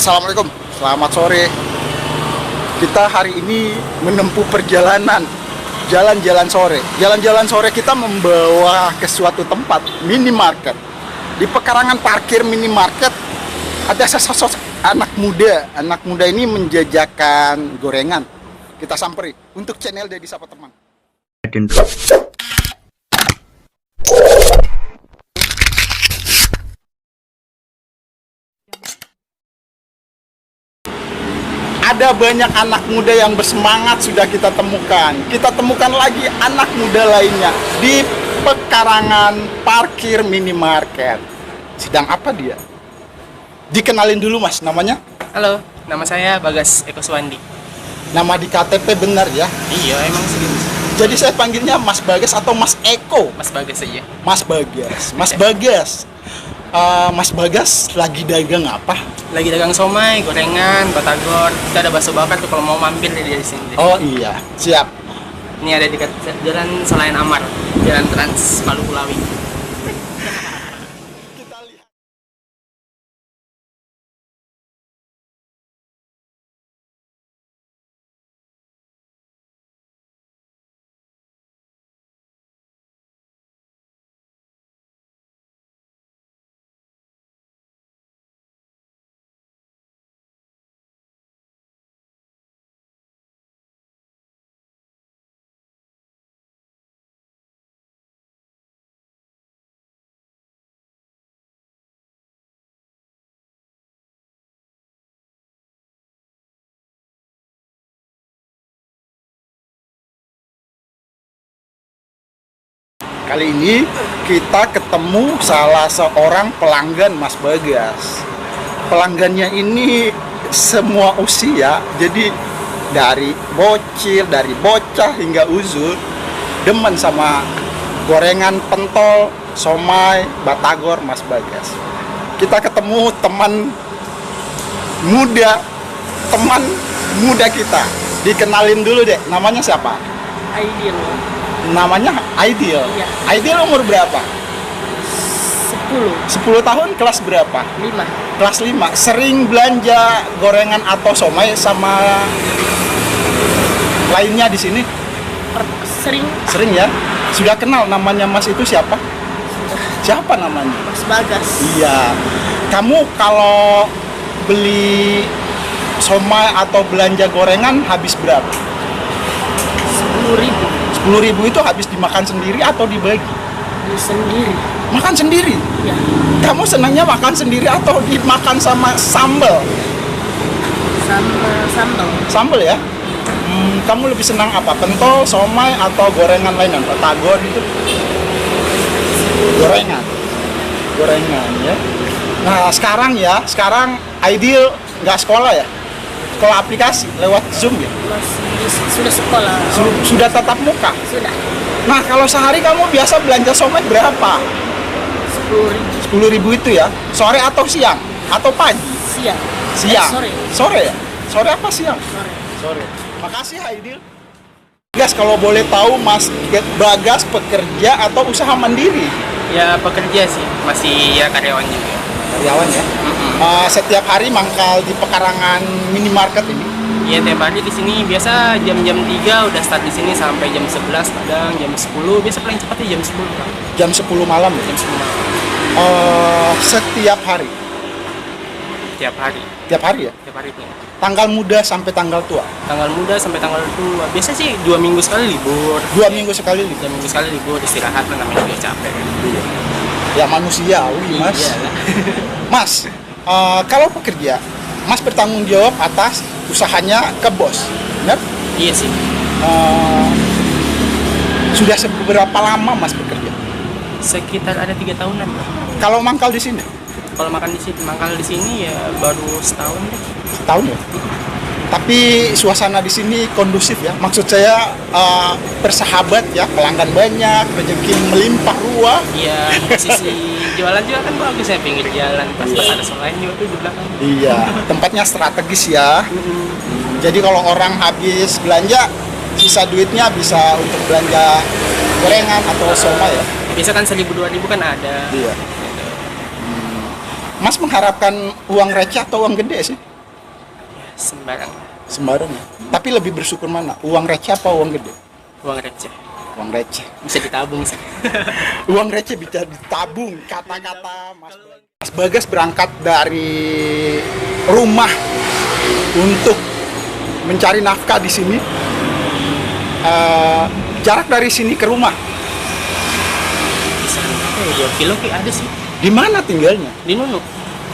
Assalamualaikum, selamat sore. Kita hari ini menempuh perjalanan jalan-jalan sore. Jalan-jalan sore kita membawa ke suatu tempat minimarket. Di pekarangan parkir minimarket ada sesosok anak muda. Anak muda ini menjajakan gorengan. Kita samperi untuk channel Dedi Sapa Teman. Ada banyak anak muda yang bersemangat sudah kita temukan. Kita temukan lagi anak muda lainnya di pekarangan parkir minimarket. Sedang apa dia? Dikenalin dulu mas, namanya? Halo, nama saya Bagas Eko Suwandi. Nama di KTP benar ya? Iya, emang sih. Jadi saya panggilnya Mas Bagas atau Mas Eko? Mas Bagas aja. Mas Bagas. Mas Bagas. Mas Bagas lagi dagang apa? Lagi dagang somai, gorengan, batagor. Kita ada bakso bakar tuh kalau mau mampir di sini. Oh iya, siap. Ini ada di Jalan Selain Amar, Jalan Trans Palu Kulawi. Kita lihat. Kali ini kita ketemu salah seorang pelanggan Mas Bagas. Pelanggannya ini semua usia, jadi dari bocil, dari bocah hingga uzur, demen sama gorengan pentol, somai, batagor Mas Bagas. Kita ketemu teman muda kita. Dikenalin dulu deh, namanya siapa? Ideal. Namanya Ideal. Iya. Ideal umur berapa? 10. 10 tahun, kelas berapa? 5. Kelas 5. Sering belanja gorengan atau somai sama lainnya di sini? Sering. Sering ya? Sudah kenal namanya Mas itu siapa? Siapa namanya? Mas Bagas. Iya. Kamu kalau beli somai atau belanja gorengan habis berapa? 10.000. 10.000 itu habis dimakan sendiri atau dibagi? Sendiri. Makan sendiri? Ya. Kamu senangnya makan sendiri atau dimakan sama sambal? Sama sambal. Sambal ya? Kamu lebih senang apa? Pentol, somai, atau gorengan lainnya? Batagor itu? Gorengan. Gorengan ya. Nah sekarang Ideal nggak sekolah ya? Sekolah aplikasi lewat Zoom ya? Sudah sekolah. Sudah tatap muka? Sudah. Nah kalau sehari kamu biasa belanja somai berapa? 10.000. 10.000 itu ya? Sore atau siang? Atau pagi? Siang. Siang? Sore. Sore ya? Sore apa siang? Sore. Sore. Makasih Aidil. Bagas, kalau boleh tahu Mas Bagas pekerja atau usaha mandiri? Ya pekerja sih, masih ya karyawan juga. Karyawan ya? Setiap hari mangkal di pekarangan minimarket ini? Iya tiap hari di sini biasa jam-jam 3 udah start di sini sampai jam 11, kadang jam 10, biasa paling cepatnya jam 10 kan. Jam 10 malam ya? Jam 10 malam. Setiap hari? Tiap hari. Tiap hari ya? Tiap hari punya. Tanggal muda sampai tanggal tua? Tanggal muda sampai tanggal tua. Biasa sih 2 minggu sekali libur. 2 minggu sekali libur? 2 minggu sekali libur, istirahat lah namanya juga capek. Ya manusiawi mas. Iyalah. Mas, kalau pekerja, Mas bertanggung jawab atas usahanya ke bos, benar? Iya sih. Sudah seberapa lama Mas bekerja? Sekitar ada 3 tahunan. Kalau mangkal di sini? Kalau mangkal di sini ya baru setahun deh. Setahun ya? Tapi suasana di sini kondusif ya. Maksud saya bersahabat ya, pelanggan banyak, rezeki melimpah ruah. Iya, posisi jualan juga kan bagus ya, pinggir jalan, pas ada selain juga tuh di belakang. Iya, tempatnya strategis ya. Jadi kalau orang habis belanja, sisa duitnya bisa untuk belanja gorengan atau somai ya. Biasa kan 1.000-2.000 kan ada. Iya. Mas mengharapkan uang receh atau uang gede sih? sembarang. Sembarang ya. Tapi lebih bersyukur mana? Uang receh apa uang gede? Uang receh. Uang receh. Bisa ditabung sih. Uang receh bisa ditabung. Kata-kata Mas Bagas berangkat dari rumah untuk mencari nafkah di sini. Jarak dari sini ke rumah Bisa 2 kilo kayak ada sih. di mana tinggalnya? Di Nunu.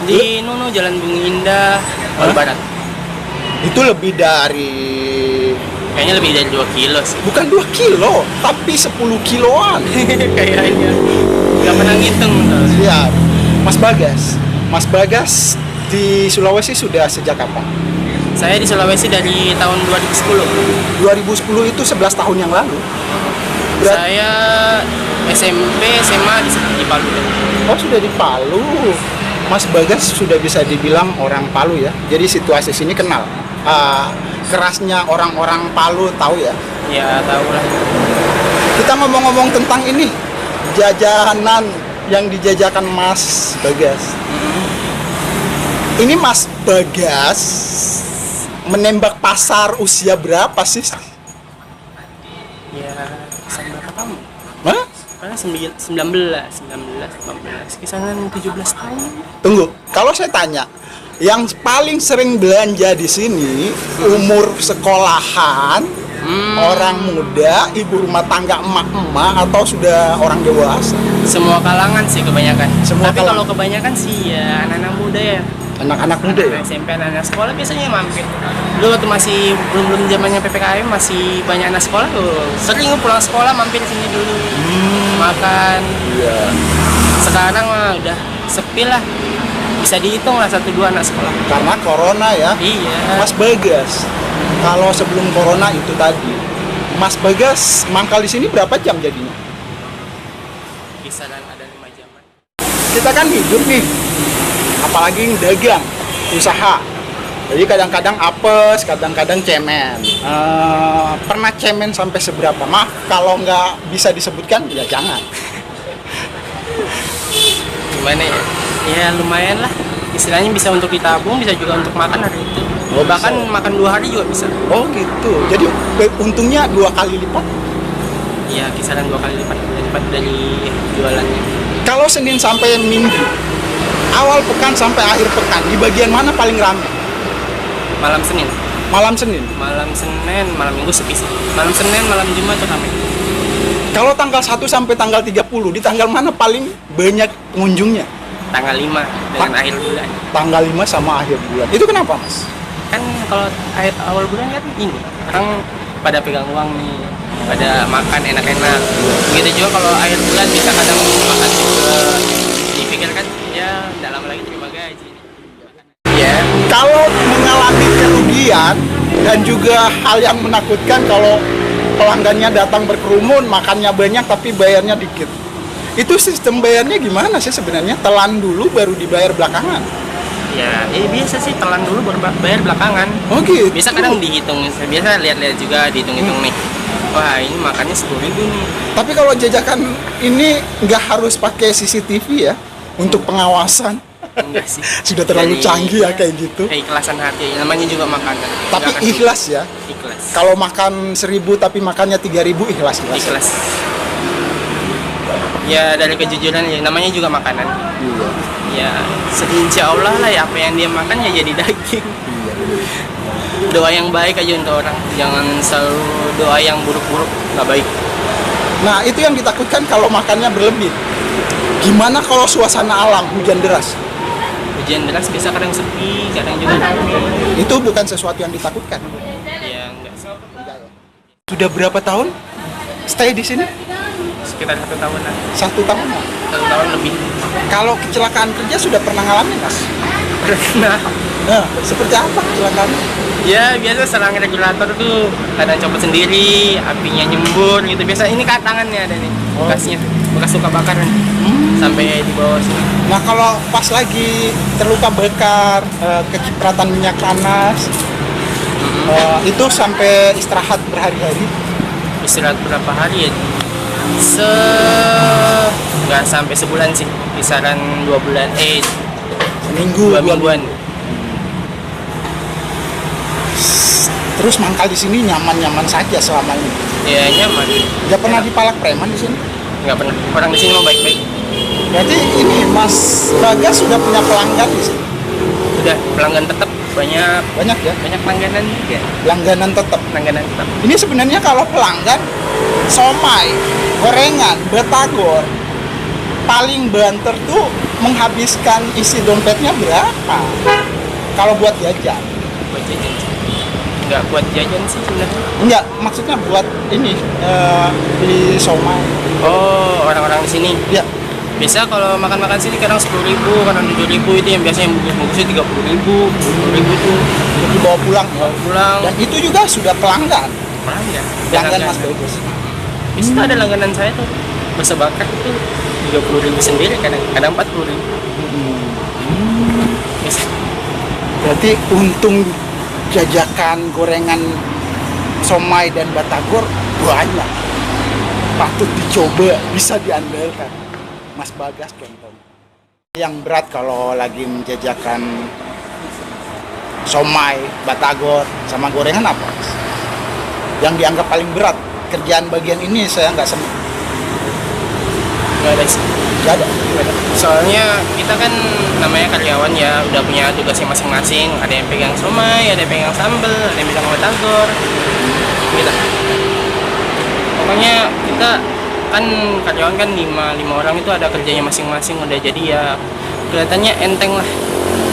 Di Nunu Jalan Bumi Indah, Palu Hah? Barat. Itu lebih dari Kayaknya lebih dari 2 kilo sih. bukan 2 kilo, tapi 10 kiloan. Kayaknya. Gak pernah ngitung. Siap. Mas Bagas di Sulawesi sudah sejak kapan? Saya di Sulawesi dari tahun 2010. 2010 itu 11 tahun yang lalu. Saya SMP, SMA di Palu. Oh, sudah di Palu. Mas Bagas sudah bisa dibilang orang Palu ya. Jadi situasi sini kenal. Kerasnya orang-orang Palu tahu ya. Ya tahu lah. Kita ngomong-ngomong tentang ini, jajanan yang dijajakan Mas Bagas. Ini Mas Bagas menembak pasar usia berapa sih? Ya sampai berapa tahun? Hah? Karena 19, kisaran 17 tahun. Tunggu, kalau saya tanya, yang paling sering belanja di sini umur sekolahan, orang muda, ibu rumah tangga, emak-emak, atau sudah orang dewasa? Semua kalangan sih kebanyakan. Semua Tapi kalangan. kalau kebanyakan sih ya anak-anak muda ya. Anak-anak muda ya? Anak SMP, anak sekolah biasanya mampir. Dulu waktu masih belum zamannya PPKM masih banyak anak sekolah tuh. Sering pulang sekolah mampir sini dulu. Makan. Iya. Sekarang mah udah sepi lah. Bisa dihitung lah 1-2 anak sekolah. Karena corona ya. Iya. Mas Bagas, kalau sebelum corona itu tadi, Mas Bagas mangkal di sini berapa jam jadinya? Kisaran ada 5 jaman. Kita kan hidup nih, apalagi dagang, usaha. Jadi kadang-kadang apes, kadang-kadang cemen. Pernah cemen sampai seberapa? Maaf, kalau nggak bisa disebutkan, ya jangan. Gimana ya? Ya lumayan lah. Istilahnya bisa untuk ditabung, bisa juga untuk makan hari itu. Oh, Bahkan bisa. makan 2 hari juga bisa. Oh gitu. Jadi untungnya 2 kali lipat. Ya kisaran 2 kali lipat dari jualannya. Kalau Senin sampai Minggu, awal pekan sampai akhir pekan, di bagian mana paling ramai? Malam Senin. Malam Senin. Malam Senin, malam Minggu sepi sih. Malam Senin, malam Jumat tuh ramai. Kalau tanggal 1 sampai tanggal 30, di tanggal mana paling banyak pengunjungnya? Tanggal 5 dengan akhir bulan. Tanggal 5 sama akhir bulan. Itu kenapa, Mas? Kan kalau awal bulan kan ini orang pada pegang uang nih, pada makan enak-enak. Begitu juga kalau akhir bulan bisa kadang makan juga dipikirkan ya tidak lama lagi terima gaji. Ya, Kalau mengalami kerugian dan juga hal yang menakutkan kalau pelanggannya datang berkerumun, makannya banyak tapi bayarnya dikit. Itu sistem bayarnya gimana sih sebenarnya? Telan dulu baru dibayar belakangan. ya, biasa sih telan dulu baru bayar belakangan. Oh gitu. Biasa kadang dihitung, biasa lihat-lihat juga dihitung-hitung nih. Wah ini makannya 10.000 nih. Tapi kalau jajakan ini nggak harus pakai CCTV ya untuk pengawasan. Enggak sih. Sudah terlalu Jadi, canggih ya kayak gitu. Keikhlasan hati, namanya juga makanan. Tapi Nggak akan ikhlas ya. Ikhlas. Kalau makan 1.000 tapi makannya 3.000 ikhlas. Ikhlas. Ya dari kejujuran ya, namanya juga makanan. Iya. Ya insya Allah lah ya apa yang dia makan ya jadi daging. Iya. Doa yang baik aja untuk orang, jangan selalu doa yang buruk-buruk, nggak baik. Nah itu yang ditakutkan kalau makannya berlebih. Gimana kalau suasana alam hujan deras? Hujan deras bisa kadang sepi, kadang juga ramai. Itu bukan sesuatu yang ditakutkan. Ya enggak sih. Sudah berapa tahun stay di sini? Sekitar 1 tahunan, 1 tahun. 1 tahun lebih. Kalau kecelakaan kerja sudah pernah ngalamin, Mas? Nah, Nah, seperti apa kecelakaan? ya biasa selang regulator tuh kadang copot sendiri, apinya nyembur gitu. Biasa ini tangannya ada nih, bekasnya, bekas luka bakar nih. Sampai di bawah sini. Nah, kalau pas lagi terluka bakar, kecipratan minyak panas, itu sampai istirahat berhari-hari. Istirahat berapa hari ya? Nggak sampai sebulan sih, kisaran 2 bulan, Seminggu, 2 mingguan. Terus mangkal di sini nyaman-nyaman saja selama ini. Ya nyaman. Nggak pernah dipalak preman di sini. Nggak pernah. Orang di sini mau baik-baik. Berarti ini Mas Bagas sudah punya pelanggan di sini. Udah pelanggan tetap banyak. Banyak ya? Banyak langganan juga. Langganan tetap. Langganan tetap. Ini sebenarnya kalau pelanggan somai, gorengan, batagor paling banter tuh menghabiskan isi dompetnya berapa? Kalau buat jajan? Buat jajan. Nggak buat jajan sih sebenarnya. Enggak, maksudnya buat ini beli somai. Oh, orang-orang di sini. Ya, Biasa kalau makan-makan sini kadang 10.000, kadang 7.000, itu yang biasanya bungkus-bungkusnya 30.000, 10.000 tuh untuk dibawa pulang. bawa pulang. Dan itu juga sudah pelanggan. Pelanggan. Pelanggan Mas Bagas. Bisa ada langganan saya tuh. Bakso bakar itu 30.000 sendiri, kadang 40.000. Bisa. Berarti untung jajakan gorengan somai dan batagor banyak. Patut dicoba, bisa diandalkan. Mas Bagas contohnya. Yang berat kalau lagi menjajakan somai, batagor, sama gorengan apa? Yang dianggap paling berat kerjaan bagian ini saya nggak senang. Nggak ada sih. Nggak ada. Soalnya kita kan namanya karyawan ya, udah punya tugasnya masing-masing. Ada yang pegang somai, ada yang pegang sambel, ada yang pegang batagor. Gitu. Pokoknya kita kan karyawan kan lima orang itu ada kerjanya masing-masing, udah jadi ya kelihatannya enteng lah,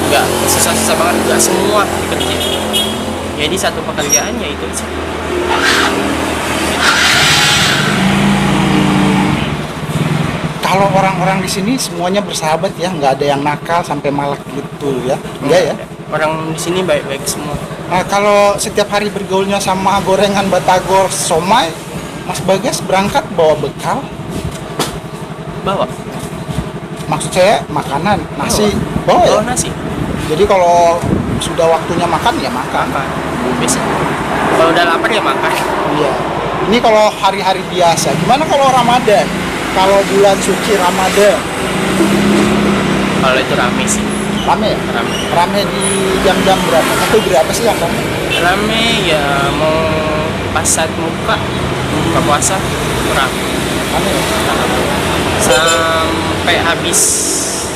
nggak susah-susah banget, nggak semua dikerjain. Jadi satu pekerjaan ya itu sih. Kalau orang-orang di sini semuanya bersahabat ya, nggak ada yang nakal sampai malak gitu ya, enggak ya? Orang di sini baik-baik semua. Nah, kalau setiap hari bergaulnya sama gorengan, batagor, somai, Mas Bagas berangkat bawa bekal? Bawa. Maksud saya makanan, nasi, bawa ya? Bawa nasi. Jadi kalau sudah waktunya makan ya makan. Makan. Bisa. Kalau udah lapar ya makan. Iya. Ini kalau hari-hari biasa. Gimana kalau Ramadan? Kalau bulan suci Ramadan, Kalau itu rame sih. rame ya? Rame. Rame di jam-jam berapa? Atau berapa sih yang rame? Rame ya, mau pas saat buka puasa rame. Rame ya? Sampai habis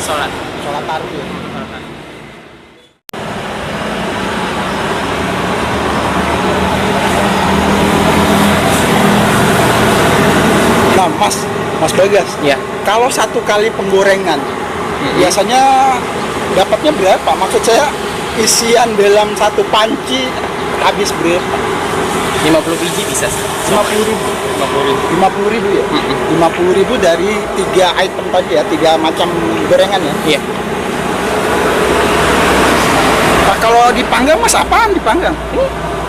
sholat. Sholat tarawih ya? Nah, Mas Bagas, Ya. kalau satu kali penggorengan, biasanya dapatnya berapa? Maksud saya isian dalam satu panci habis berapa? 50 biji bisa sih. 50.000. 50.000. 50.000 ya? 50.000 dari 3 item tadi ya, 3 macam gorengan ya? Iya. Nah, kalau dipanggang Mas apaan dipanggang?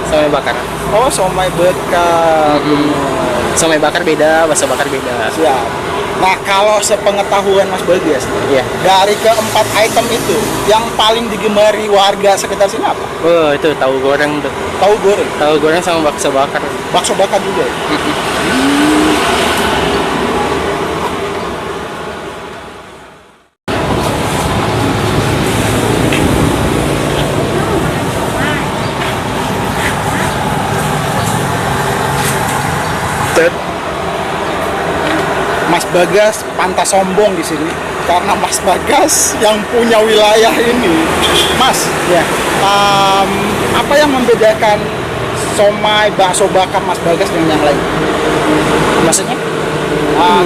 Somai bakar. Oh, somai bekal. Somai bakar beda, bakso bakar beda. Siap. Nah, kalau sepengetahuan Mas Bagas, Iya. dari keempat item itu, yang paling digemari warga sekitar sini apa? Oh, itu tahu goreng tuh. Tahu goreng, Tahu goreng sama bakso bakar. bakso bakar juga ya? Ted, Mas Bagas pantas sombong di sini karena Mas Bagas yang punya wilayah ini. Mas, Ya. apa yang membedakan somai, bakso bakar Mas Bagas dengan yang lain? Maksudnya?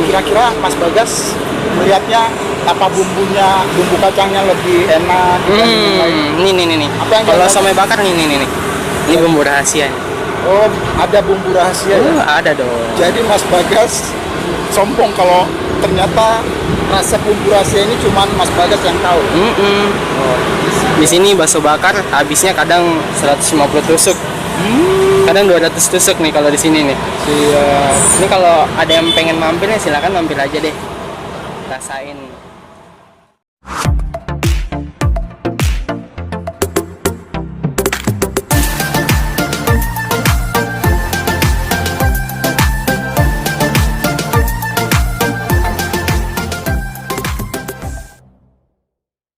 Kira-kira Mas Bagas melihatnya apa bumbunya, bumbu kacangnya lebih enak dibanding yang lain? Nih. Apa yang Kalau dianggap- somai bakar nih. Ini bumbu rahasia. Oh, ada bumbu rahasia ya? Ada dong. Jadi Mas Bagas sombong kalau ternyata rasa bumbu rahasia ini cuma Mas Bagas yang tahu. Di sini bakso bakar habisnya kadang 150 tusuk. Kadang 200 tusuk nih kalau di sini nih. Siap. Ini kalau ada yang pengen mampir nih silakan mampir aja deh. Rasain